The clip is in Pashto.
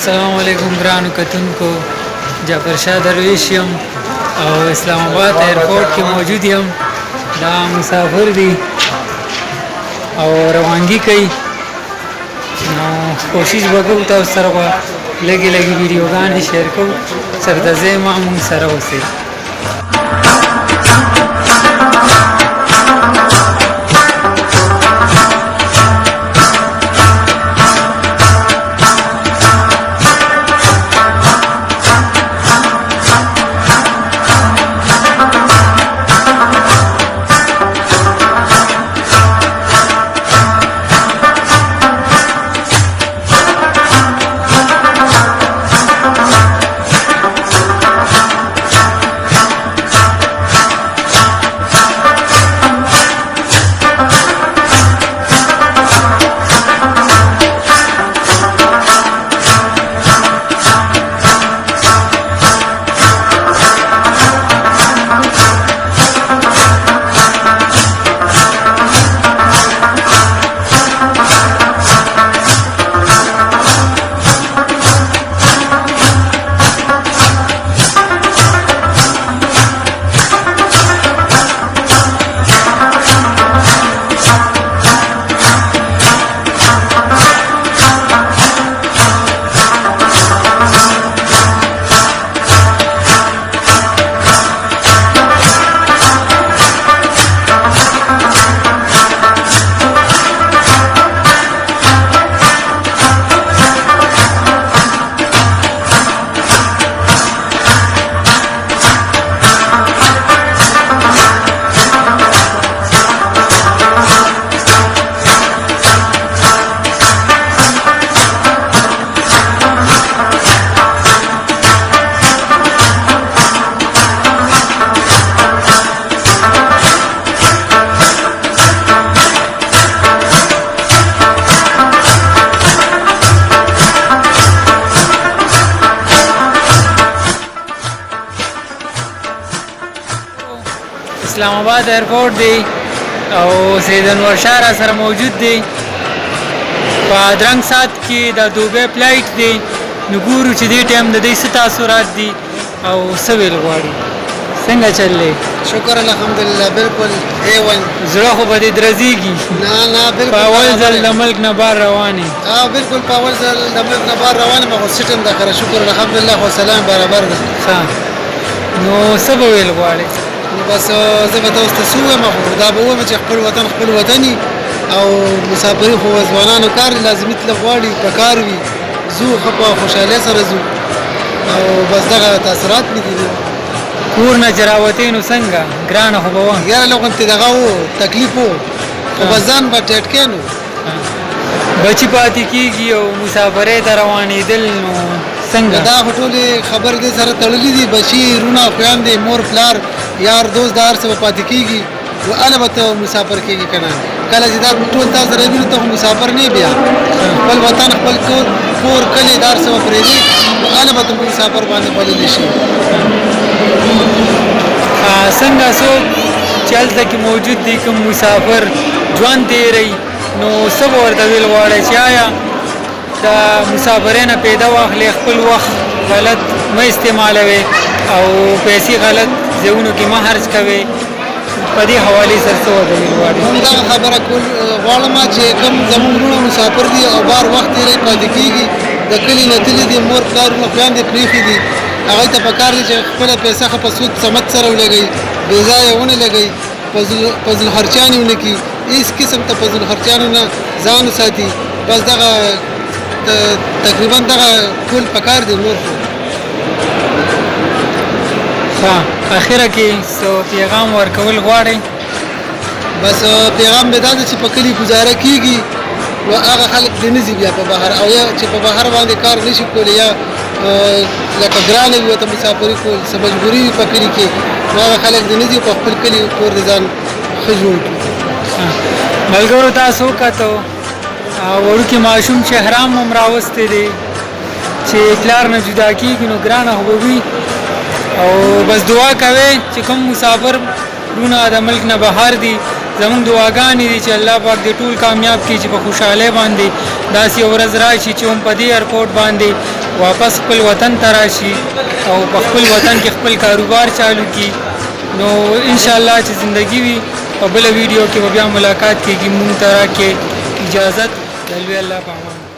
السلام علیکم ګرانو کتونکو، جعفر شاه درویش یم او اسلام آباد ایرپورټ کې موجود یم. دا مسافر دي او روانګي کوي، نو کوشش وکړو تاسو سره به لږې ویډیوګانې شیر کوو. سرته ځئ، ما مونږ سره اوسئ. اسلام آباد ایرپورټ دی او سید انور شاه را سره موجود دی. په درنګ سات کې د دوبۍ فلایټ دی. نو ګورو چې دې ټایم د دې څه تاثرات دي او څه ویل غواړي. څنګه چل دی؟ شکر الحمدلله، بالکل A1. زړه خو به دې درزېږي. نه بالکل په اول ځل د ملک نه بار روانې. بالکل په اول ځل د ملک نه بار روانې، ما خو سیټم ده کړه. شکر الحمدلله، خو سلام برابر ده. نو څه به ویل غواړې؟ بس زه به تاسو ته څه ووایم، دا به ووایم چې خپل وطني او مسافري خو ځوانانو کار لازمي تله غواړي، په کار وي ځو ښه په خوشحالۍ سره ځو او بس دغه تاثرات مې دي. کور نه چې راوتې نو څنګه؟ ګرانه خو به وه یاره لغونتې دغه و تکلیف و، خو بس ځان به ټیټ کړې نو بچي پاتې کېږي او مسافرۍ ته روانېدل، نو څنګه؟ دا خو ټولې خبرې دې سره تړلي دي. بچي رونه خویندې مور پلار یار دوست د هر څه به پاتې کېږي، نو هله به ته مسافر کېږي که نه. کله چې دا ټول تا سره وي نو ته خو مسافر نه بیا خپل وطن خپل کور کلي دا هر څه به پرېږدي، نو هله به ته مسافر باندې بللی شي. څنګه څوک چې هلته کې موجود دي کوم مسافر ژوند تېروي، نو څه به ورته ویل غواړئ چې آیا د مسافرۍ نه پیدا واخلې، خپل وخت غلط مه استعمالوئ او پیسې غلط ځایونو کې مه خرڅ کوئ؟ په دې حوالې سره څه ورته ویل غواړئ؟ موږ دغه خبره کول غواړم چې کوم زموږ وروڼه مسافر دي او بار وخت تېروي پاتې کېږي، د کلي نه تللي دي، مور پلارونه خویندې پرېښي دي، هغوی ته پکار دي چې خپله پیسه ښه په سود سمت سره ولګوي، بې ځایه ونه لګوي، فضل خرچیانې ونه کړي، هېڅ قسم ته فضل خرچیانو نه ځان وساتي. بس دغه تقریبا دغه کول پکار دي. نور اخره کې څه پیغام ورکول غواړئ؟ بس پیغام به دا ده چې په کلي ګزاره کېږي نو هغه خلک دې نه ځي بیا په بهر، او یا چې په بهر باندې کار نه شي کولی، یا لکه ګرانه وي ورته مسافري کول، څه مجبوري وي په کلي کې، نو هغه خلک دې نه ځي په خپل کلي کور د ځان ښه جوړ کړي. ملګرو تاسو وکتو وړوکی ماشوم چې حرام هم راوستی دی چې پلار نه جدا کېږي، نو ګرانه خو به وي. او بس دعا کوئ چې کوم مسافر رونه د ملک نه بهر دي زمونږ دعاګانې دي چې الله پاک دې ټول کامیاب کړي چې په خوشحالۍ باندې داسې یو ورځ راشي چې هم په دې ایرپورټ باندې واپس خپل وطن ته راشي او په خپل وطن کې خپل کاروبار چالو کړي. نو انشاءالله چې زندگی وي په بله ویډیو کې به بیا ملاقات کېږي. مونږ ته راکړې اجازت د لوی الله په امان.